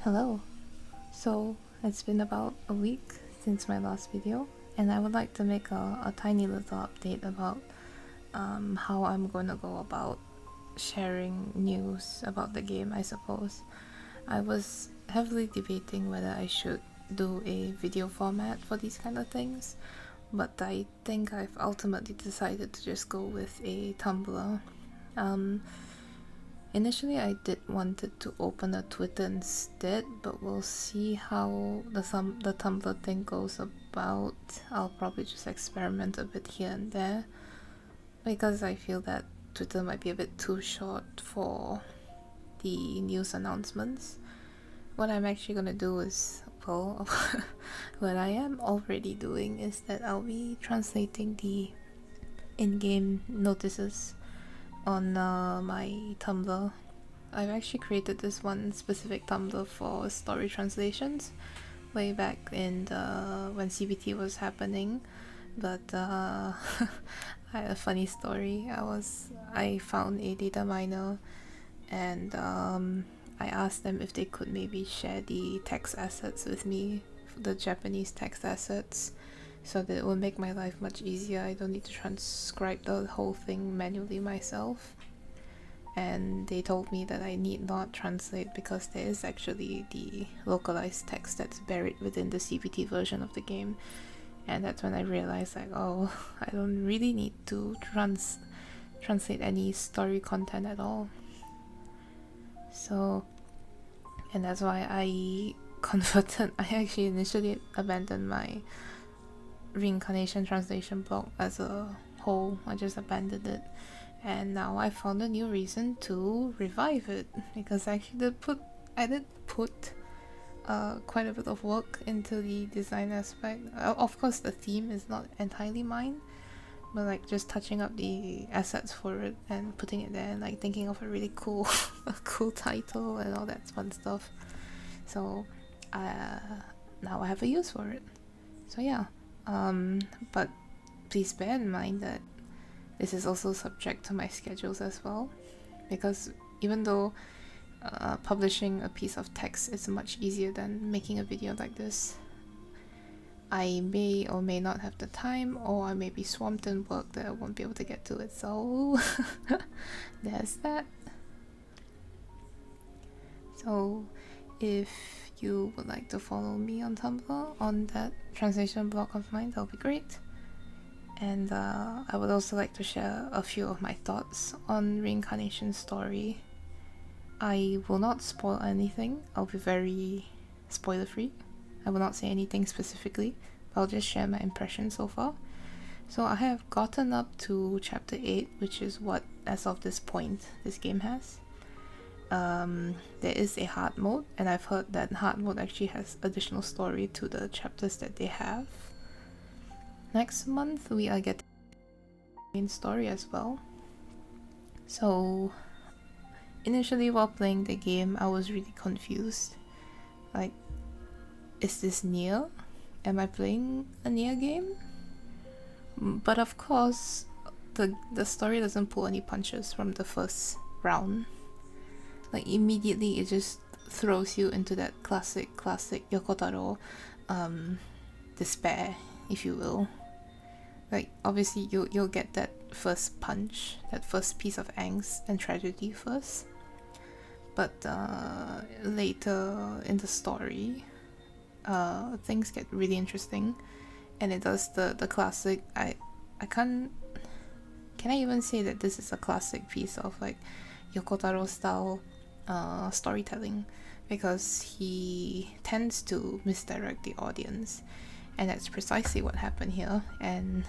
Hello. So it's been about a week since my last video, and I would like to make a tiny little update about how I'm gonna go about sharing news about the game, I suppose. I was heavily debating whether I should do a video format for these kind of things, but I think I've ultimately decided to just go with a Tumblr. Initially I did wanted to open a Twitter instead, but we'll see how the Tumblr thing goes about. I'll probably just experiment a bit here and there, because I feel that Twitter might be a bit too short for the news announcements. What I'm actually gonna do is, well, what I am already doing is that I'll be translating the in-game notices on my Tumblr. I've actually created this one specific Tumblr for story translations way back in when CBT was happening, but I had a funny story. I found a data miner, and I asked them if they could maybe share the text assets with me, the Japanese text assets, so that it will make my life much easier. I don't need to transcribe the whole thing manually myself. And they told me that I need not translate because there is actually the localized text that's buried within the CBT version of the game. And that's when I realized, like, oh, I don't really need to translate any story content at all. So, and that's why I actually initially abandoned my reincarnation translation blog as a whole. I just abandoned it, and now I found a new reason to revive it, because I actually did put quite a bit of work into the design aspect. Of course the theme is not entirely mine, but like just touching up the assets for it and putting it there, and like thinking of a really cool cool title and all that fun stuff. So now I have a use for it. So yeah. But please bear in mind that this is also subject to my schedules as well, because even though publishing a piece of text is much easier than making a video like this, I may or may not have the time, or I may be swamped in work that I won't be able to get to it, so there's that. So if you would like to follow me on Tumblr on that translation blog of mine, that'll be great. And I would also like to share a few of my thoughts on Reincarnation's story. I will not spoil anything. I'll be very spoiler free. I will not say anything specifically, but I'll just share my impressions so far. So I have gotten up to chapter 8, which is what, as of this point, this game has. There is a hard mode, and I've heard that hard mode actually has additional story to the chapters that they have. Next month we are getting the main story as well. So initially while playing the game, I was really confused. Like, is this NieR? Am I playing a NieR game? But of course the story doesn't pull any punches from the first round. Like, immediately it just throws you into that classic Yokotaro despair, if you will. Like, obviously you'll get that first punch, that first piece of angst and tragedy first, but later in the story things get really interesting, and it does the classic, can I even say that this is a classic piece of like Yokotaro style storytelling, because he tends to misdirect the audience, and that's precisely what happened here. And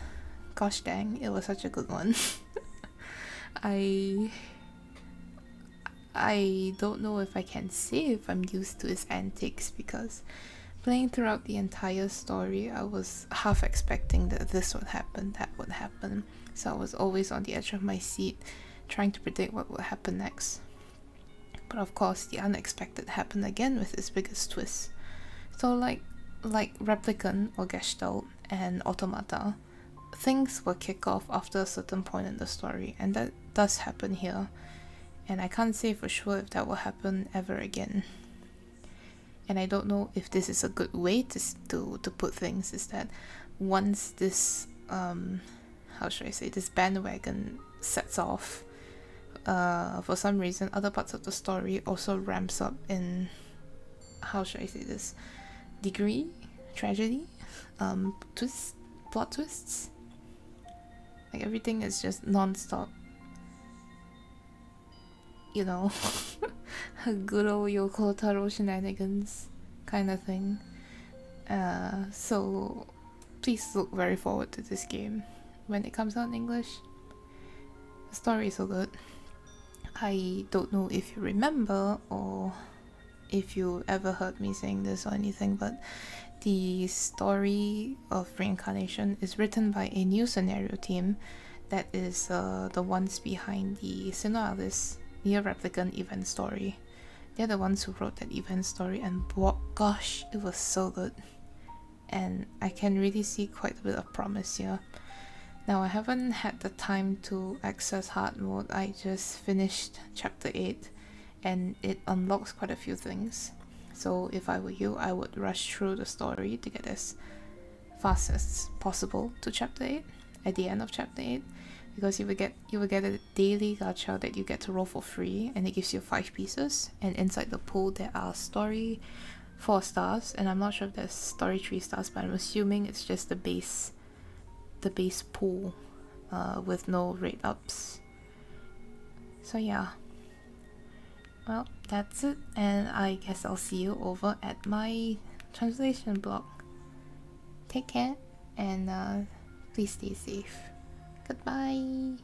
gosh dang, it was such a good one. I don't know if I can say if I'm used to his antics, because playing throughout the entire story I was half expecting that this would happen, that would happen, so I was always on the edge of my seat trying to predict what would happen next. But of course the unexpected happened again with its biggest twist. So like Replicant or Gestalt and Automata, things will kick off after a certain point in the story, and that does happen here, and I can't say for sure if that will happen ever again. and I don't know if this is a good way to put things, is that once this how should I say, this bandwagon sets off, for some reason other parts of the story also ramps up in, how should I say this, degree, tragedy, twists, plot twists. Like everything is just non-stop, you know. Good old Yoko Taro shenanigans kind of thing. So please look very forward to this game when it comes out in English. The story is so good. I don't know if you remember or if you ever heard me saying this or anything, but the story of Reincarnation is written by a new scenario team that is the ones behind the Sinoalis NieR Replicant event story. They're the ones who wrote that event story, and gosh, it was so good. And I can really see quite a bit of promise here. Now, I haven't had the time to access hard mode. I just finished chapter 8 and it unlocks quite a few things. So if I were you, I would rush through the story to get as fast as possible to chapter 8, at the end of chapter 8, because you will get a daily gacha that you get to roll for free, and it gives you 5 pieces, and inside the pool there are story 4 stars, and I'm not sure if there's story 3 stars, but I'm assuming it's just the base pool with no rate ups. So yeah, well, that's it, and I guess I'll see you over at my translation blog. Take care, and please stay safe. Goodbye.